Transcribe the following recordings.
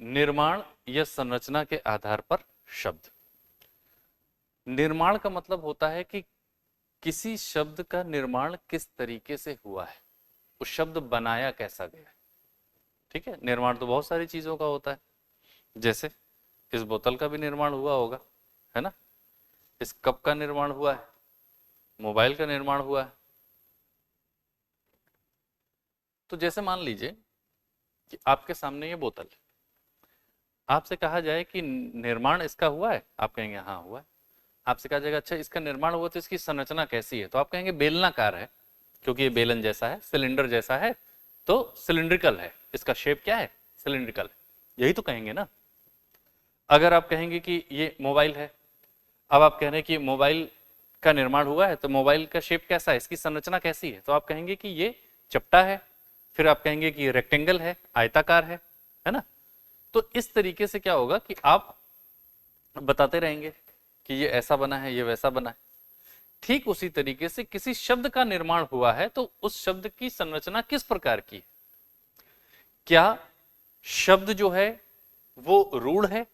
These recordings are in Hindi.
निर्माण या संरचना के आधार पर शब्द। निर्माण का मतलब होता है कि किसी शब्द का निर्माण किस तरीके से हुआ है, उस शब्द बनाया कैसा गया है। ठीक है, निर्माण तो बहुत सारी चीजों का होता है, जैसे इस बोतल का भी निर्माण हुआ होगा, है ना, इस कप का निर्माण हुआ है, मोबाइल का निर्माण हुआ है। तो जैसे मान लीजिए कि आपके सामने ये बोतल है, आपसे कहा जाए कि निर्माण इसका हुआ है, आप कहेंगे हाँ हुआ है। आपसे कहा जाएगा अच्छा इसका निर्माण हुआ तो इसकी संरचना कैसी है, तो आप कहेंगे बेलनाकार है, क्योंकि ये बेलन जैसा है, सिलेंडर जैसा है, तो सिलिंड्रिकल है, इसका शेप क्या है, सिलिंड्रिकल है, यही तो कहेंगे ना। अगर आप कहेंगे कि ये मोबाइल है, अब आप कह रहे हैं कि मोबाइल का निर्माण हुआ है तो मोबाइल का शेप कैसा है, इसकी संरचना कैसी है, तो आप कहेंगे कि ये चपटा है, फिर आप कहेंगे कि ये रेक्टेंगल है, आयताकार है ना। तो इस तरीके से क्या होगा कि आप बताते रहेंगे कि ये ऐसा बना है, ये वैसा बना है। ठीक उसी तरीके से किसी शब्द का निर्माण हुआ है तो उस शब्द की संरचना किस प्रकार की है, क्या शब्द जो है वो रूढ़ है,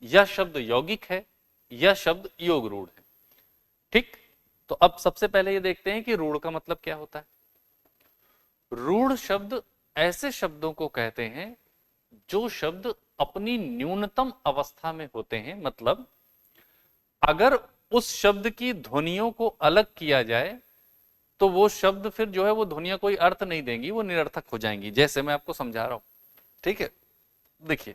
या शब्द यौगिक है, या शब्द योग रूढ़ है। ठीक, तो अब सबसे पहले ये देखते हैं कि रूढ़ का मतलब क्या होता है। रूढ़ शब्द ऐसे शब्दों को कहते हैं जो शब्द अपनी न्यूनतम अवस्था में होते हैं, मतलब अगर उस शब्द की ध्वनियों को अलग किया जाए तो वो शब्द फिर जो है वो ध्वनियां कोई अर्थ नहीं देंगी, वो निरर्थक हो जाएंगी। जैसे मैं आपको समझा रहा हूं, ठीक है, देखिए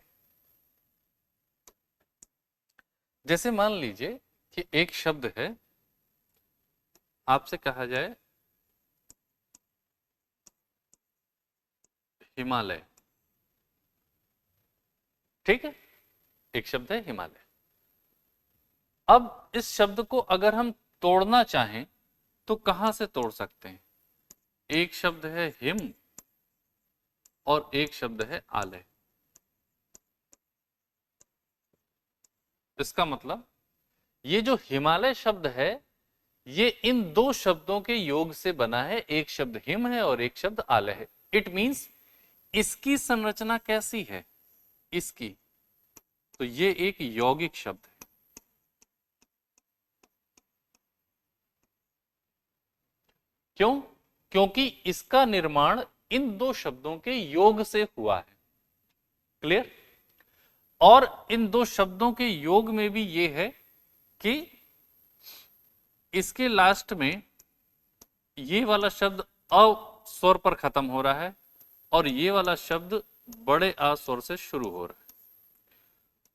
जैसे मान लीजिए कि एक शब्द है, आपसे कहा जाए हिमालय, ठीक है, एक शब्द है हिमालय। अब इस शब्द को अगर हम तोड़ना चाहें तो कहां से तोड़ सकते हैं, एक शब्द है हिम और एक शब्द है आलय। इसका मतलब ये जो हिमालय शब्द है ये इन दो शब्दों के योग से बना है, एक शब्द हिम है और एक शब्द आलय है। इट मींस इसकी संरचना कैसी है, इसकी, तो ये एक यौगिक शब्द है। क्यों? क्योंकि इसका निर्माण इन दो शब्दों के योग से हुआ है। क्लियर? और इन दो शब्दों के योग में भी ये है कि इसके लास्ट में ये वाला शब्द अ स्वर पर खत्म हो रहा है और ये वाला शब्द बड़े आ स्वर से शुरू हो रहा है।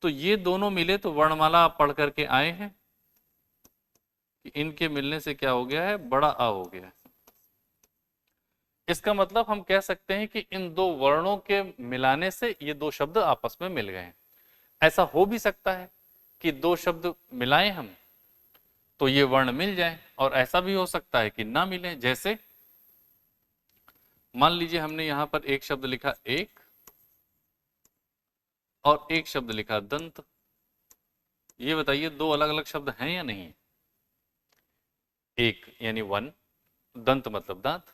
तो ये दोनों मिले तो वर्णमाला आप पढ़ करके आए हैं कि इनके मिलने से क्या हो गया है, बड़ा आ हो गया है। इसका मतलब हम कह सकते हैं कि इन दो वर्णों के मिलाने से ये दो शब्द आपस में मिल गए हैं। ऐसा हो भी सकता है कि दो शब्द मिलाएं हम तो ये वर्ण मिल जाए, और ऐसा भी हो सकता है कि ना मिले। जैसे मान लीजिए हमने यहां पर एक शब्द लिखा एक और एक शब्द लिखा दंत। ये बताइए दो अलग अलग शब्द हैं या नहीं? एक यानी वन, दंत मतलब दांत,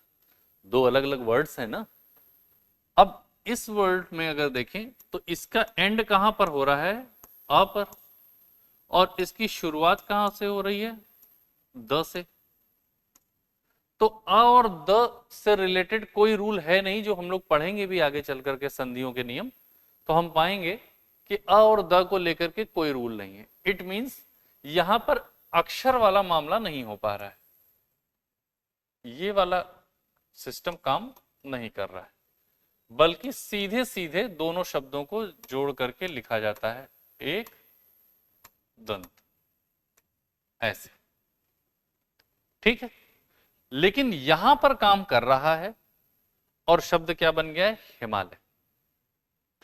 दो अलग अलग वर्ड्स हैं ना। अब इस वर्ड में अगर देखें तो इसका एंड कहां पर हो रहा है, अ पर, और इसकी शुरुआत कहां से हो रही है, द से। तो अ और द से रिलेटेड कोई रूल है नहीं, जो हम लोग पढ़ेंगे भी आगे चल करके संधियों के नियम, तो हम पाएंगे कि अ और द को लेकर के कोई रूल नहीं है। इट मींस यहां पर अक्षर वाला मामला नहीं हो पा रहा है, ये वाला सिस्टम काम नहीं कर रहा है, बल्कि सीधे सीधे दोनों शब्दों को जोड़ करके लिखा जाता है, एक दंत, ऐसे। ठीक है, लेकिन यहां पर काम कर रहा है और शब्द क्या बन गया है, हिमालय।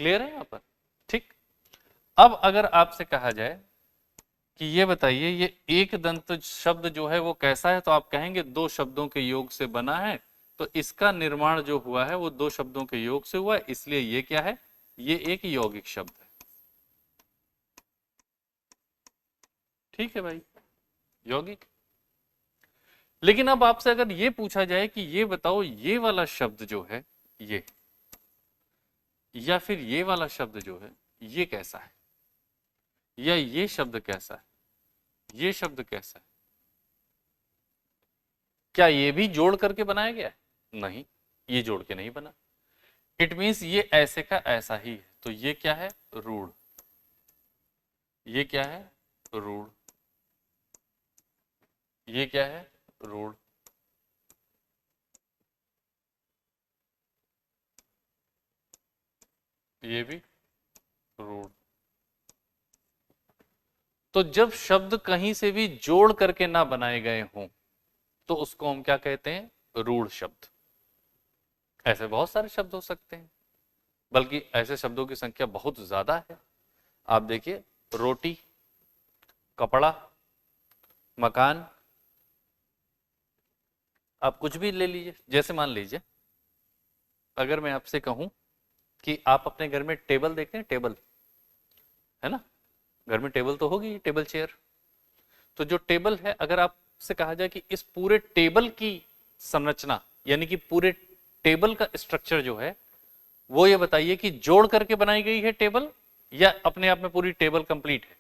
क्लियर है यहां पर? ठीक, अब अगर आपसे कहा जाए कि ये बताइए ये एक दंत शब्द जो है वो कैसा है, तो आप कहेंगे दो शब्दों के योग से बना है, तो इसका निर्माण जो हुआ है वो दो शब्दों के योग से हुआ है, इसलिए ये क्या है, ये एक यौगिक शब्द है। ठीक है भाई, यौगिक। लेकिन अब आपसे अगर ये पूछा जाए कि ये बताओ ये वाला शब्द जो है, ये या फिर ये वाला शब्द जो है ये कैसा है, या ये शब्द कैसा है, ये शब्द कैसा है, क्या ये भी जोड़ करके बनाया गया है? नहीं, ये जोड़ के नहीं बना। इट मीन्स ये ऐसे का ऐसा ही है। तो ये क्या है? रूढ़। ये क्या है? रूढ़। ये क्या है? रूढ़। ये भी रूढ़। तो जब शब्द कहीं से भी जोड़ करके ना बनाए गए हों तो उसको हम क्या कहते हैं? रूढ़ शब्द। ऐसे बहुत सारे शब्द हो सकते हैं, बल्कि ऐसे शब्दों की संख्या बहुत ज्यादा है। आप देखिए, रोटी, कपड़ा, मकान, आप कुछ भी ले लीजिए। जैसे मान लीजिए अगर मैं आपसे कहूं कि आप अपने घर में टेबल देखते हैं, टेबल है ना, घर में टेबल तो होगी, टेबल चेयर। तो जो टेबल है, अगर आपसे कहा जाए कि इस पूरे टेबल की संरचना, यानी कि पूरे टेबल का स्ट्रक्चर जो है वो ये बताइए कि जोड़ करके बनाई गई है टेबल या अपने आप में पूरी टेबल कंप्लीट है?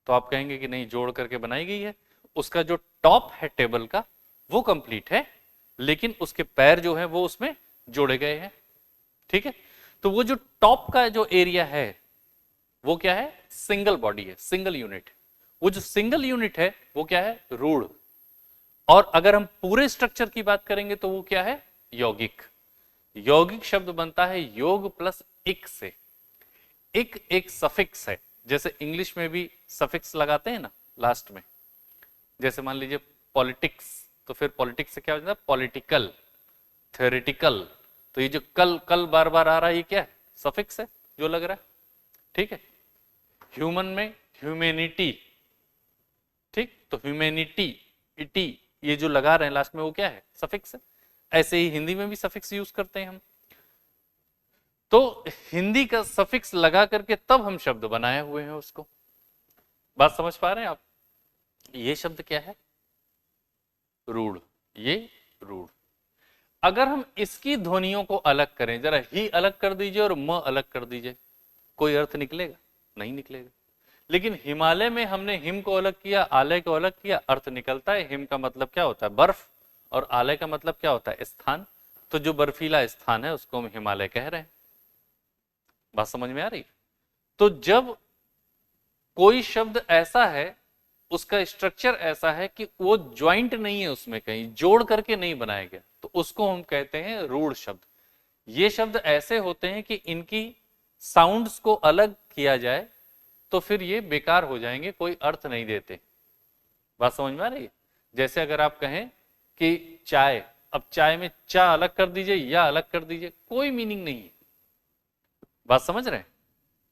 तो आप कहेंगे कि नहीं, जोड़ करके बनाई गई है। उसका जो टॉप है टेबल का वो कंप्लीट है, लेकिन उसके पैर जो है वो उसमें जोड़े गए हैं। ठीक है, तो वो जो टॉप का जो एरिया है वो क्या है? सिंगल बॉडी है, सिंगल यूनिट। वो जो सिंगल यूनिट है वो क्या है? रूढ़। और अगर हम पूरे स्ट्रक्चर की बात करेंगे तो वो क्या है? यौगिक। यौगिक शब्द बनता है योग प्लस इक से। इक एक सफिक्स है, जैसे इंग्लिश में भी सफिक्स लगाते हैं ना लास्ट में। जैसे मान लीजिए पॉलिटिक्स, तो फिर पॉलिटिक्स से क्या हो जाता है? Political, theoretical. तो ये जो कल कल बार बार आ रहा है ये क्या है? सफिक्स है जो लग रहा है। ठीक है, ह्यूमन में ह्यूमैनिटी, ठीक, तो ह्यूमैनिटी, इटी, ये जो लगा रहे हैं लास्ट में वो क्या है? सफिक्स है। ऐसे ही हिंदी में भी सफिक्स यूज करते हैं हम। तो हिंदी का सफिक्स लगा करके तब हम शब्द बनाए हुए हैं उसको। बात समझ पा रहे हैं आप? ये शब्द क्या है? रूढ़। ये रूढ़। अगर हम इसकी ध्वनियों को अलग करें, जरा ही अलग कर दीजिए और म अलग कर दीजिए, कोई अर्थ निकलेगा? नहीं निकलेगा। लेकिन हिमालय में हमने हिम को अलग किया, आलय को अलग किया, अर्थ निकलता है। हिम का मतलब क्या होता है? बर्फ। और आलय का मतलब क्या होता है? स्थान। तो जो बर्फीला स्थान है उसको हम हिमालय कह रहे हैं। बात समझ में आ रही? तो जब कोई शब्द ऐसा है, उसका स्ट्रक्चर ऐसा है कि वो ज्वाइंट नहीं है, उसमें कहीं जोड़ करके नहीं बनाया गया, तो उसको हम कहते हैं रूढ़ शब्द। ये शब्द ऐसे होते हैं कि इनकी साउंड्स को अलग किया जाए तो फिर ये बेकार हो जाएंगे, कोई अर्थ नहीं देते। बात समझ में आ रही है? जैसे अगर आप कहें कि चाय, अब चाय में चा अलग कर दीजिए या अलग कर दीजिए, कोई मीनिंग नहीं है। बात समझ रहे हैं?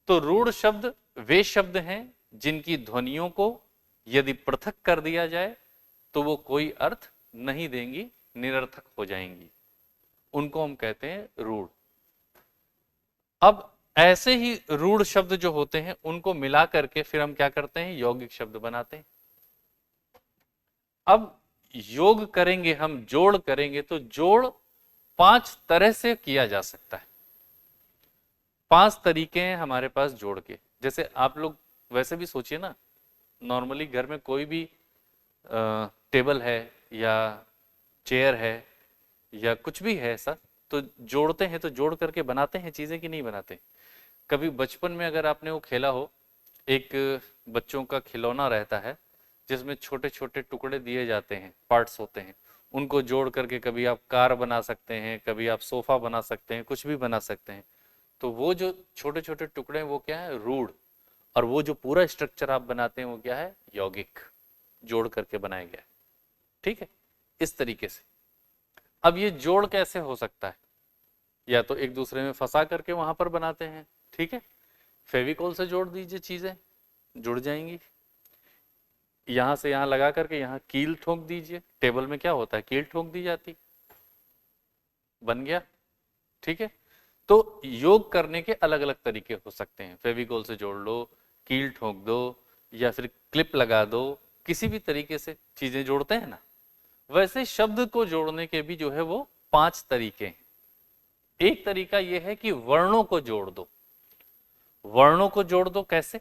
तो रूढ़ शब्द वे शब्द हैं जिनकी ध्वनियों को यदि पृथक कर दिया जाए तो वो कोई अर्थ नहीं देंगी, निरर्थक हो जाएंगी। उनको हम कहते हैं रूढ़। अब ऐसे ही रूढ़ शब्द जो होते हैं उनको मिला करके फिर हम क्या करते हैं? यौगिक शब्द बनाते हैं। अब योग करेंगे हम, जोड़ करेंगे, तो जोड़ 5 तरह से किया जा सकता है। 5 तरीके हैं हमारे पास जोड़ के। जैसे आप लोग वैसे भी सोचिए ना, नॉर्मली घर में कोई भी टेबल है या चेयर है या कुछ भी है ऐसा, तो जोड़ते हैं, तो जोड़ करके बनाते हैं चीजें कि नहीं बनाते? कभी बचपन में अगर आपने वो खेला हो, एक बच्चों का खिलौना रहता है जिसमें छोटे छोटे टुकड़े दिए जाते हैं, पार्ट्स होते हैं, उनको जोड़ करके कभी आप कार बना सकते हैं, कभी आप सोफा बना सकते हैं, कुछ भी बना सकते हैं। तो वो जो छोटे छोटे टुकड़े हैं वो क्या है? रूढ़। और वो जो पूरा स्ट्रक्चर आप बनाते हैं वो क्या है? यौगिक, जोड़ करके बनाया गया है। ठीक है, इस तरीके से। अब ये जोड़ कैसे हो सकता है? या तो एक दूसरे में फंसा करके वहां पर बनाते हैं, ठीक है, फेविकोल से जोड़ दीजिए, चीजें जुड़ जाएंगी। यहां से यहां लगा करके यहां कील ठोक दीजिए, टेबल में क्या होता है? कील ठोक दी जाती, बन गया। ठीक है, तो योग करने के अलग अलग तरीके हो सकते हैं। फेविकोल से जोड़ लो, कील ठोक दो, या फिर क्लिप लगा दो, किसी भी तरीके से चीजें जोड़ते हैं ना। वैसे शब्द को जोड़ने के भी जो है वो 5 तरीके हैं। एक तरीका यह है कि वर्णों को जोड़ दो। वर्णों को जोड़ दो कैसे?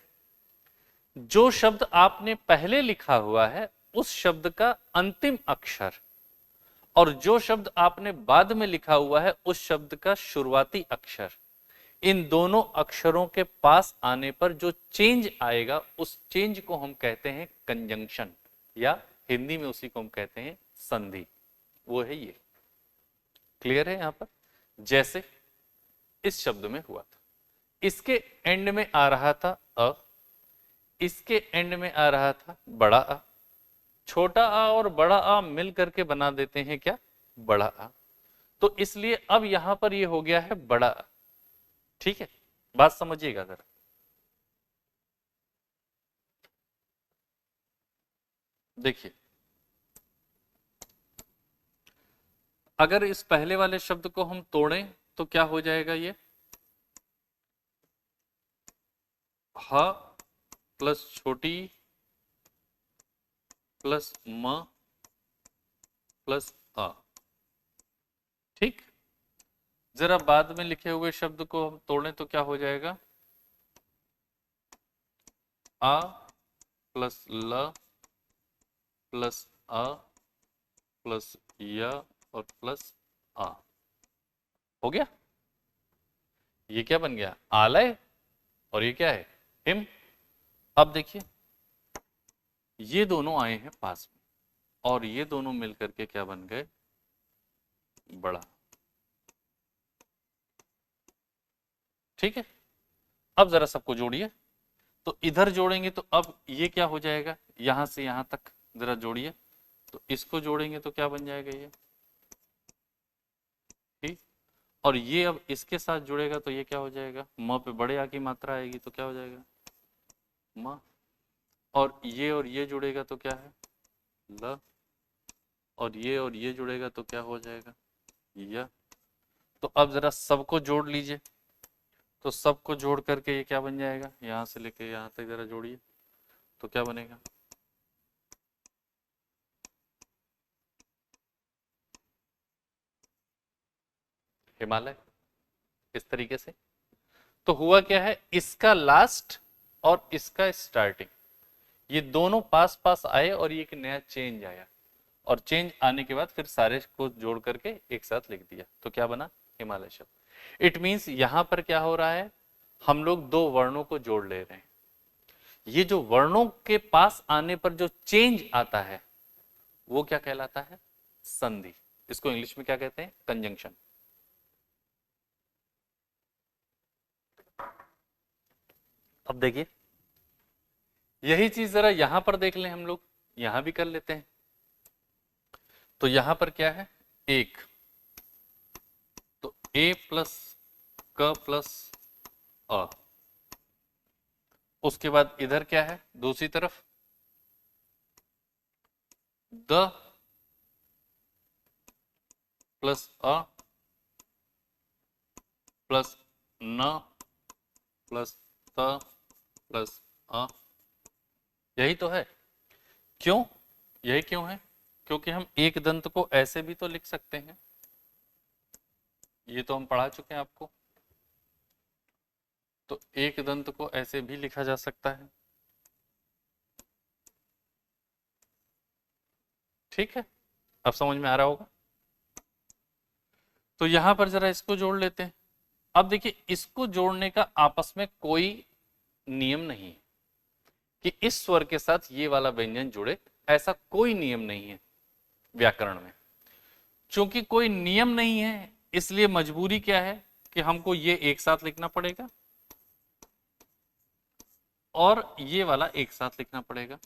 जो शब्द आपने पहले लिखा हुआ है उस शब्द का अंतिम अक्षर और जो शब्द आपने बाद में लिखा हुआ है उस शब्द का शुरुआती अक्षर, इन दोनों अक्षरों के पास आने पर जो चेंज आएगा उस चेंज को हम कहते हैं कंजंक्शन, या हिंदी में उसी को हम कहते हैं संधि। वो है ये। क्लियर है? यहां पर जैसे इस शब्द में हुआ था, इसके एंड में आ रहा था अ, इसके एंड में आ रहा था बड़ा आ। छोटा आ और बड़ा आ मिल करके बना देते हैं क्या? बड़ा आ। तो इसलिए अब यहां पर ये हो गया है बड़ा आ। ठीक है, बात समझिएगा जरा। देखिए, अगर इस पहले वाले शब्द को हम तोड़ें तो क्या हो जाएगा? ये ह प्लस छोटी प्लस म प्लस आ। ठीक, जरा बाद में लिखे हुए शब्द को हम तोड़ें तो क्या हो जाएगा? आ प्लस ल प्लस अ प्लस य और प्लस आ। हो गया? ये क्या बन गया? आलय। और ये क्या है? हिम। अब देखिए, ये दोनों आए हैं पास में और ये दोनों मिलकर के क्या बन गए? बड़ा। ठीक है, अब जरा सबको जोड़िए। तो इधर जोड़ेंगे तो अब ये क्या हो जाएगा? यहां से यहां तक जरा जोड़िए। तो इसको जोड़ेंगे तो क्या बन जाएगा? ये ठीक। और ये अब इसके साथ जुड़ेगा तो ये क्या हो जाएगा? म पे बड़े आ की मात्रा आएगी तो क्या हो जाएगा? म। और ये जुड़ेगा तो क्या है? ल। और ये जुड़ेगा तो क्या हो जाएगा? य। तो अब जरा सबको जोड़ लीजिए। तो सबको जोड़ करके ये क्या बन जाएगा? यहां से लेके यहां तक जरा जोड़िए तो क्या बनेगा? हिमालय। इस तरीके से। तो हुआ क्या है? इसका लास्ट और इसका स्टार्टिंग, ये दोनों पास पास आए और ये एक नया चेंज आया और चेंज आने के बाद फिर सारे को जोड़ करके एक साथ लिख दिया तो क्या बना? हिमालय शब्द। इट मींस यहां पर क्या हो रहा है? हम लोग दो वर्णों को जोड़ ले रहे हैं। ये जो वर्णों के पास आने पर जो चेंज आता है वो क्या कहलाता है? संधि। इसको इंग्लिश में क्या कहते हैं? कंजंक्शन। अब देखिए, यही चीज जरा यहां पर देख लें हम लोग, यहां भी कर लेते हैं। तो यहां पर क्या है? एक, तो ए प्लस क प्लस अ। उसके बाद इधर क्या है? दूसरी तरफ द प्लस अ प्लस न प्लस त प्लस अ। यही तो है। क्यों? यही क्यों है? क्योंकि हम एक दंत को ऐसे भी तो लिख सकते हैं। ये तो हम पढ़ा चुके हैं आपको। तो एक दंत को ऐसे भी लिखा जा सकता है। ठीक है, अब समझ में आ रहा होगा। तो यहां पर जरा इसको जोड़ लेते हैं। अब देखिए, इसको जोड़ने का आपस में कोई नियम नहीं है कि इस स्वर के साथ ये वाला व्यंजन जुड़े, ऐसा कोई नियम नहीं है व्याकरण में। चूंकि कोई नियम नहीं है इसलिए मजबूरी क्या है कि हमको ये एक साथ लिखना पड़ेगा और ये वाला एक साथ लिखना पड़ेगा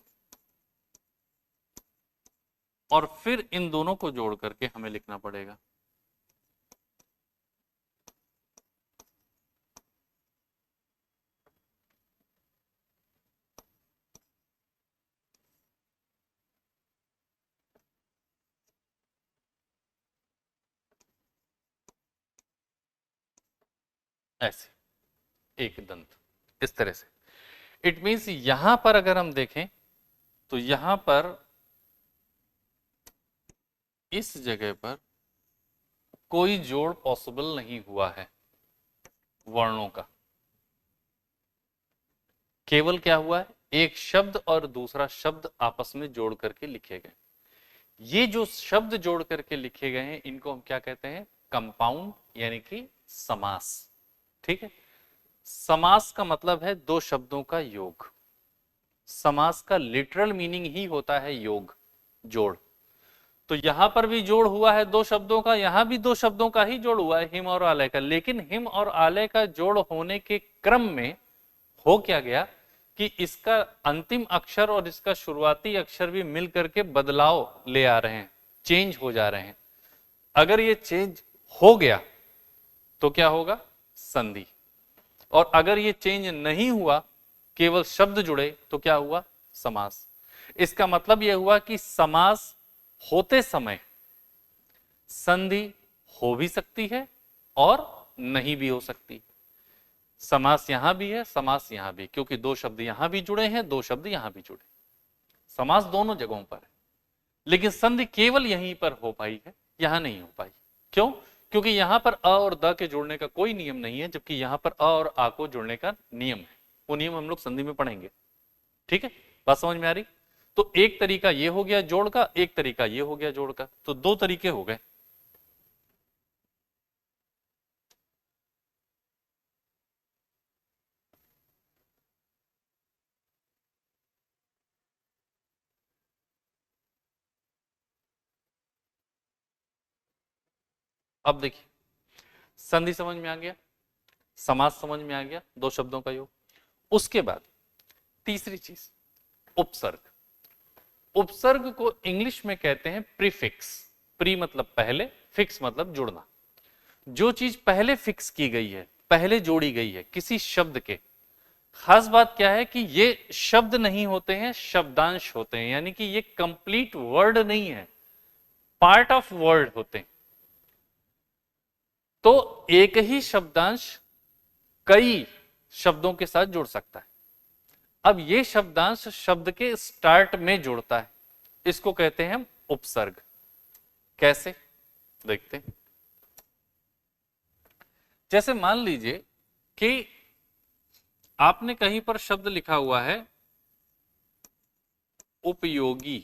और फिर इन दोनों को जोड़ करके हमें लिखना पड़ेगा। ऐसे एक दंत, इस तरह से। इट मींस यहां पर अगर हम देखें तो यहां पर इस जगह पर कोई जोड़ पॉसिबल नहीं हुआ है वर्णों का। केवल क्या हुआ है, एक शब्द और दूसरा शब्द आपस में जोड़ करके लिखे गए। ये जो शब्द जोड़ करके लिखे गए हैं इनको हम क्या कहते हैं, कंपाउंड यानी कि समास। ठीक है, समास का मतलब है दो शब्दों का योग। समास का लिटरल मीनिंग ही होता है योग, जोड़। तो यहां पर भी जोड़ हुआ है दो शब्दों का, यहां भी दो शब्दों का ही जोड़ हुआ है, हिम और आलय का। लेकिन हिम और आलय का जोड़ होने के क्रम में हो क्या गया कि इसका अंतिम अक्षर और इसका शुरुआती अक्षर भी मिल करके बदलाव ले आ रहे हैं, चेंज हो जा रहे हैं। अगर ये चेंज हो गया तो क्या होगा, संधि। और अगर ये चेंज नहीं हुआ, केवल शब्द जुड़े, तो क्या हुआ, समास। इसका मतलब यह हुआ कि समास होते समय संधि हो भी सकती है और नहीं भी हो सकती। समास यहां भी है, समास यहां भी, क्योंकि दो शब्द यहां भी जुड़े हैं, दो शब्द यहां भी जुड़े। समास दोनों जगहों पर है, लेकिन संधि केवल यहीं पर हो पाई है, यहां नहीं हो पाई। क्यों? क्योंकि यहां पर अ और द के जोड़ने का कोई नियम नहीं है, जबकि यहां पर अ और आ को जोड़ने का नियम है। वो नियम हम लोग संधि में पढ़ेंगे। ठीक है, बात समझ में आ रही? तो एक तरीका ये हो गया जोड़ का, एक तरीका ये हो गया जोड़ का, तो दो तरीके हो गए। अब देखिए, संधि समझ में आ गया, समास समझ में आ गया, दो शब्दों का योग। उसके बाद तीसरी चीज, उपसर्ग। उपसर्ग को इंग्लिश में कहते हैं प्रीफिक्स। प्री मतलब पहले, फिक्स मतलब जुड़ना। जो चीज पहले फिक्स की गई है, पहले जोड़ी गई है किसी शब्द के। खास बात क्या है कि ये शब्द नहीं होते हैं, शब्दांश होते हैं, यानी कि ये कंप्लीट वर्ड नहीं है, पार्ट ऑफ वर्ड होते हैं। तो एक ही शब्दांश कई शब्दों के साथ जुड़ सकता है। अब ये शब्दांश शब्द के स्टार्ट में जुड़ता है, इसको कहते हैं हम उपसर्ग। कैसे, देखते हैं। जैसे मान लीजिए कि आपने कहीं पर शब्द लिखा हुआ है उपयोगी।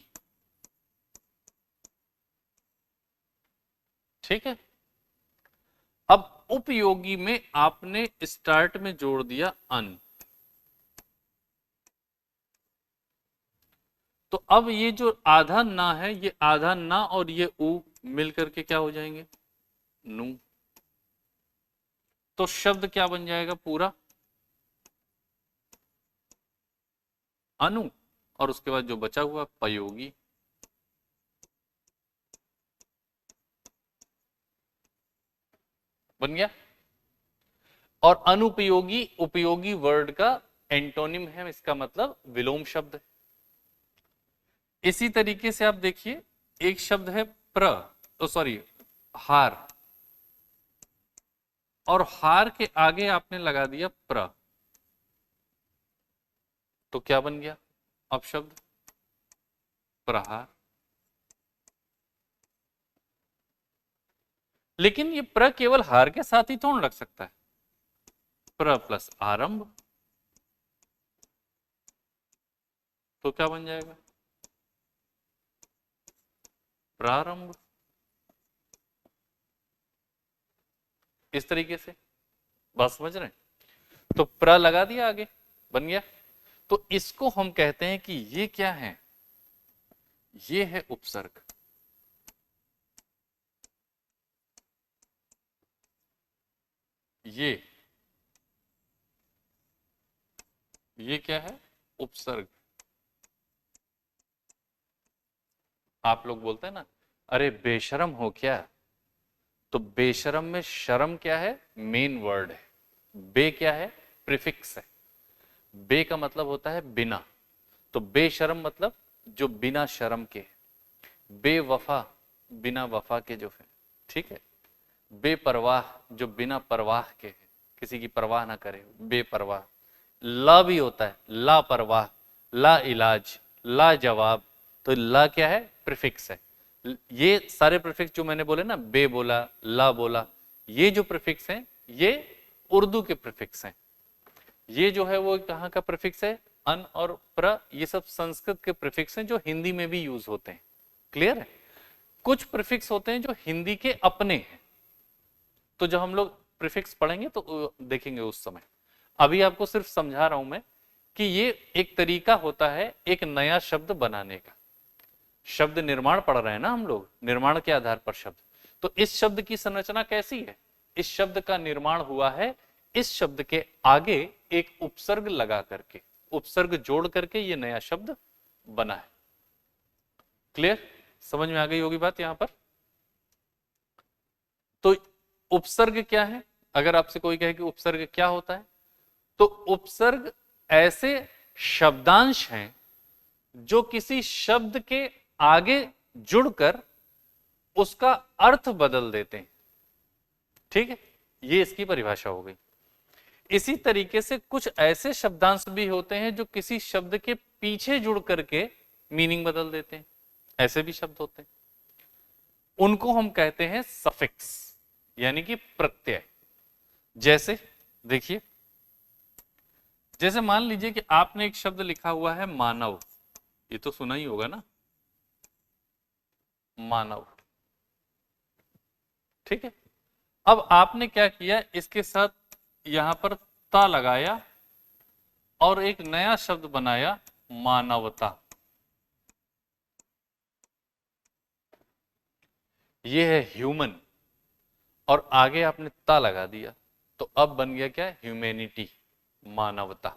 ठीक है, अब उपयोगी में आपने स्टार्ट में जोड़ दिया अन। तो अब ये जो आधा ना है, ये आधा ना और ये उ मिलकर के क्या हो जाएंगे, नू। तो शब्द क्या बन जाएगा, पूरा अनु, और उसके बाद जो बचा हुआ पयोगी। बन गया। और अनुपयोगी उपयोगी वर्ड का एंटोनिम है, इसका मतलब विलोम शब्द। इसी तरीके से आप देखिए, एक शब्द है प्र, तो सॉरी हार, और हार के आगे आपने लगा दिया प्र, तो क्या बन गया अब शब्द, प्रहार। लेकिन ये प्र केवल हार के साथ ही थोड़ा लग सकता है, प्र प्लस आरंभ, तो क्या बन जाएगा, प्रारंभ। इस तरीके से बात समझ रहे हैं? तो प्र लगा दिया आगे, बन गया। तो इसको हम कहते हैं कि ये क्या है, ये है उपसर्ग। ये क्या है, उपसर्ग। आप लोग बोलते हैं ना, अरे बेशरम हो क्या, तो बेशरम में शर्म क्या है, मेन वर्ड है। बे क्या है, प्रीफिक्स है। बे का मतलब होता है बिना, तो बेशरम मतलब जो बिना शर्म के। बेवफा, बिना वफा के जो है। ठीक है, बेपरवाह, जो बिना परवाह के है, किसी की परवाह ना करे, बेपरवाह। ला भी होता है, लापरवाह, ला इलाज, ला जवाब। तो ला क्या है, प्रीफिक्स है। ये सारे प्रीफिक्स जो मैंने बोले ना, बे बोला, ला बोला, ये जो प्रीफिक्स हैं ये उर्दू के प्रीफिक्स हैं। ये जो है वो कहाँ का प्रीफिक्स है, अन और प्र, ये सब संस्कृत के प्रीफिक्स हैं जो हिंदी में भी यूज होते हैं। क्लियर है? कुछ प्रीफिक्स होते हैं जो हिंदी के अपने हैं, तो जब हम लोग प्रीफिक्स पढ़ेंगे तो देखेंगे उस समय। अभी आपको सिर्फ समझा रहा हूं मैं कि ये एक तरीका होता है एक नया शब्द बनाने का। शब्द निर्माण पढ़ रहे हैं ना हम लोग, निर्माण के आधार पर शब्द। तो इस शब्द की संरचना कैसी है? इस शब्द का निर्माण हुआ है इस शब्द के आगे एक उपसर्ग लगा करके, उपसर्ग जोड़ करके ये नया शब्द बना है। क्लियर? समझ में आ गई होगी बात यहां पर। तो उपसर्ग क्या है? अगर आपसे कोई कहे कि उपसर्ग क्या होता है, तो उपसर्ग ऐसे शब्दांश हैं जो किसी शब्द के आगे जुड़कर उसका अर्थ बदल देते हैं। ठीक है, ये इसकी परिभाषा हो गई। इसी तरीके से कुछ ऐसे शब्दांश भी होते हैं जो किसी शब्द के पीछे जुड़ करके मीनिंग बदल देते हैं, ऐसे भी शब्द होते हैं। उनको हम कहते हैं सफिक्स, यानी कि प्रत्यय। जैसे देखिए, जैसे मान लीजिए कि आपने एक शब्द लिखा हुआ है मानव, ये तो सुना ही होगा ना, मानव। ठीक है, अब आपने क्या किया, इसके साथ यहां पर ता लगाया और एक नया शब्द बनाया मानवता। ये है ह्यूमन, और आगे आपने ता लगा दिया, तो अब बन गया क्या? ह्यूमैनिटी, मानवता।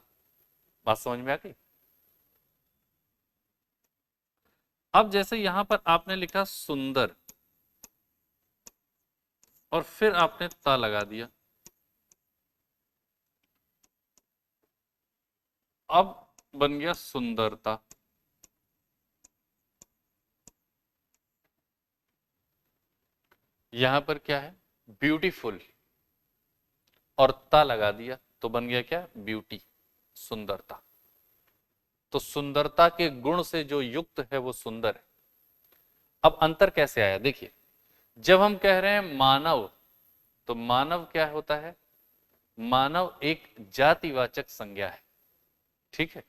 बात समझ में आ गई? अब जैसे यहां पर आपने लिखा सुंदर और फिर आपने ता लगा दिया, अब बन गया सुंदरता। यहां पर क्या है? ब्यूटीफुल, और ता लगा दिया तो बन गया क्या? ब्यूटी, सुंदरता। तो सुंदरता के गुण से जो युक्त है वो सुंदर है। अब अंतर कैसे आया? देखिए, जब हम कह रहे हैं मानव, तो मानव क्या होता है? मानव एक जातिवाचक संज्ञा है। ठीक है,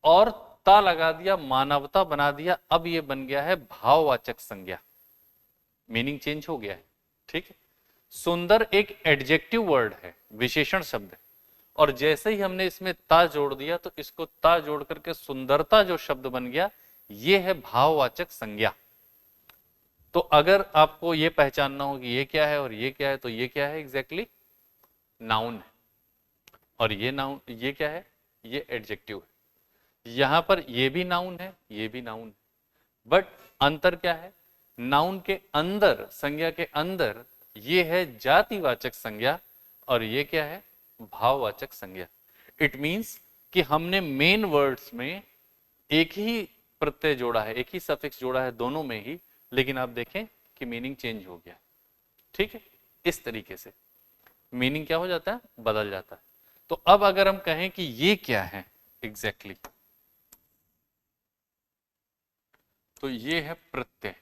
और ता लगा दिया, मानवता बना दिया, अब ये बन गया है भाववाचक संज्ञा, मीनिंग चेंज हो गया है। ठीक है, सुंदर एक एडजेक्टिव वर्ड है, विशेषण शब्द है, और जैसे ही हमने इसमें ता जोड़ दिया तो इसको ता जोड़ करके सुंदरता जो शब्द बन गया, ये है भाववाचक संज्ञा। तो अगर आपको ये पहचानना हो कि ये क्या है और ये क्या है, तो ये क्या है? एग्जैक्टली नाउन है, और ये नाउन, ये क्या है? ये एडजेक्टिव है। यहां पर ये भी नाउन है, ये भी नाउन है, बट अंतर क्या है? नाउन के अंदर, संज्ञा के अंदर ये है जातिवाचक संज्ञा, और ये क्या है? भाववाचक संज्ञा। इट मींस कि हमने मेन वर्ड्स में एक ही प्रत्यय जोड़ा है, एक ही सफिक्स जोड़ा है दोनों में ही, लेकिन आप देखें कि मीनिंग चेंज हो गया। ठीक है, इस तरीके से मीनिंग क्या हो जाता है? बदल जाता है। तो अब अगर हम कहें कि ये क्या है एग्जैक्टली, तो ये है प्रत्यय।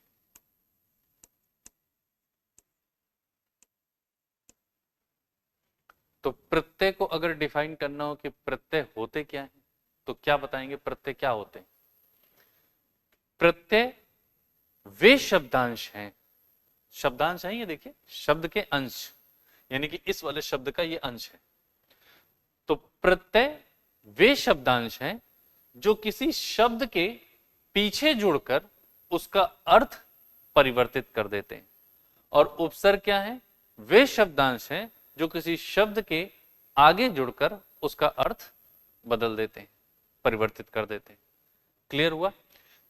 तो प्रत्यय को अगर डिफाइन करना हो कि प्रत्यय होते क्या हैं, तो क्या बताएंगे? प्रत्यय क्या होते हैं? प्रत्यय वे शब्दांश हैं, शब्दांश है ये, देखिए शब्द के अंश, यानी कि इस वाले शब्द का ये अंश है। तो प्रत्यय वे शब्दांश हैं जो किसी शब्द के पीछे जुड़कर उसका अर्थ परिवर्तित कर देते हैं, और उपसर्ग क्या है? वे शब्दांश हैं जो किसी शब्द के आगे जुड़कर उसका अर्थ बदल देते हैं, परिवर्तित कर देते हैं। क्लियर हुआ?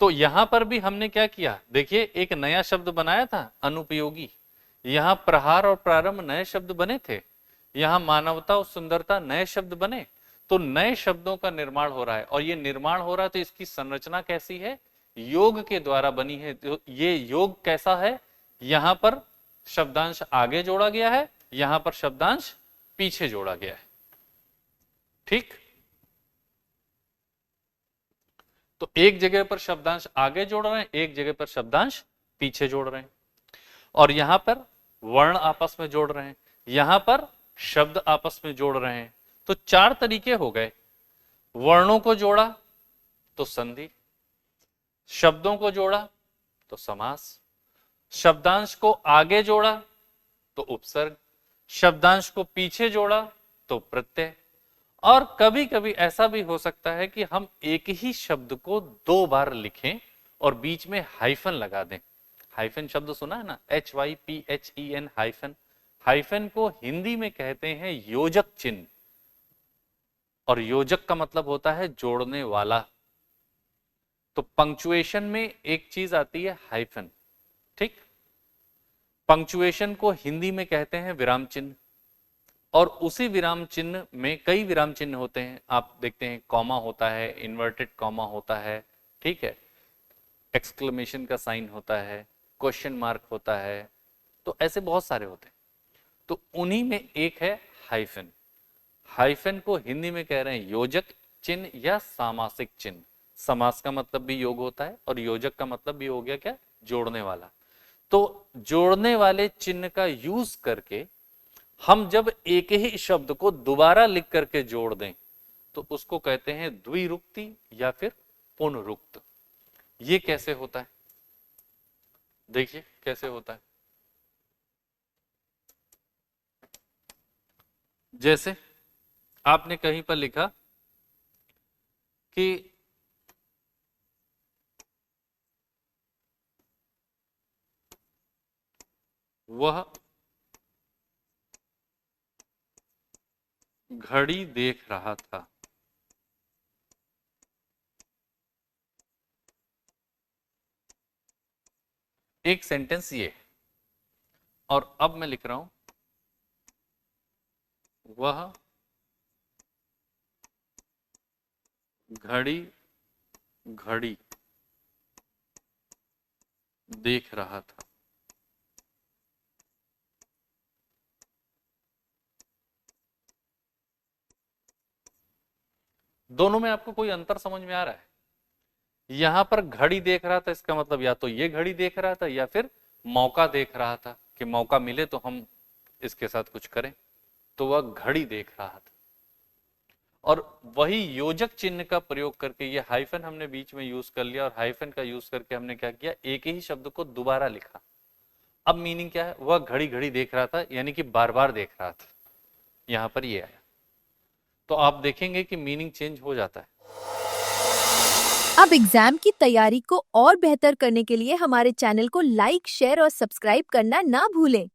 तो यहां पर भी हमने क्या किया? देखिए, एक नया शब्द बनाया था, अनुपयोगी। यहां प्रहार और प्रारंभ नए शब्द बने थे, यहां मानवता और सुंदरता नए शब्द बने। तो नए शब्दों का निर्माण हो रहा है, और ये निर्माण हो रहा है तो इसकी संरचना कैसी है? योग के द्वारा बनी है। तो ये योग कैसा है? यहां पर शब्दांश आगे जोड़ा गया है, यहां पर शब्दांश पीछे जोड़ा गया है। ठीक, तो एक जगह पर शब्दांश आगे जोड़ रहे हैं, एक जगह पर शब्दांश पीछे जोड़ रहे हैं, और यहां पर वर्ण आपस में जोड़ रहे हैं, यहां पर शब्द आपस में जोड़ रहे हैं। तो 4 तरीके हो गए। वर्णों को जोड़ा तो संधि, शब्दों को जोड़ा तो समास, शब्दांश को आगे जोड़ा तो उपसर्ग, शब्दांश को पीछे जोड़ा तो प्रत्यय। और कभी कभी ऐसा भी हो सकता है कि हम एक ही शब्द को 2 बार लिखें और बीच में हाइफन लगा दें। हाइफन शब्द सुना है ना, HYPHEN हाइफन। हाइफन को हिंदी में कहते हैं योजक चिन्ह, और योजक का मतलब होता है जोड़ने वाला। तो पंक्चुएशन में एक चीज आती है हाइफन, ठीक। पंक्चुएशन को हिंदी में कहते हैं विराम चिन्ह, और उसी विराम चिन्ह में कई विराम चिन्ह होते हैं। आप देखते हैं कॉमा होता है, इन्वर्टेड कॉमा होता है, ठीक है, एक्सक्लेमेशन का साइन होता है, क्वेश्चन मार्क होता है, तो ऐसे बहुत सारे होते हैं। तो उन्हीं में एक है हाइफन। हाइफन को हिंदी में कह रहे हैं योजक चिन्ह या सामासिक चिन्ह। समास का मतलब भी योग होता है, और योजक का मतलब भी हो गया क्या, जोड़ने वाला। तो जोड़ने वाले चिन्ह का यूज करके हम जब एक ही शब्द को दोबारा लिख करके जोड़ दें तो उसको कहते हैं द्विरुक्ति या फिर पुनरुक्त। ये कैसे होता है, देखिए कैसे होता है। जैसे आपने कहीं पर लिखा कि वह घड़ी देख रहा था। एक सेंटेंस ये, और अब मैं लिख रहा हूं वह घड़ी घड़ी देख रहा था। दोनों में आपको कोई अंतर समझ में आ रहा है? यहां पर घड़ी देख रहा था, इसका मतलब या तो ये घड़ी देख रहा था या फिर मौका देख रहा था कि मौका मिले तो हम इसके साथ कुछ करें। तो वह घड़ी देख रहा था। और वही योजक चिन्ह का प्रयोग करके ये हाइफन हमने बीच में यूज कर लिया, और हाइफन का यूज करके हमने क्या किया, एक ही शब्द को दोबारा लिखा। अब मीनिंग क्या है, वह घड़ी घड़ी देख रहा था यानी कि बार बार देख रहा था, यहां पर ये आया। तो आप देखेंगे कि मीनिंग चेंज हो जाता है। अब एग्जाम की तैयारी को और बेहतर करने के लिए हमारे चैनल को लाइक, शेयर और सब्सक्राइब करना ना भूलें।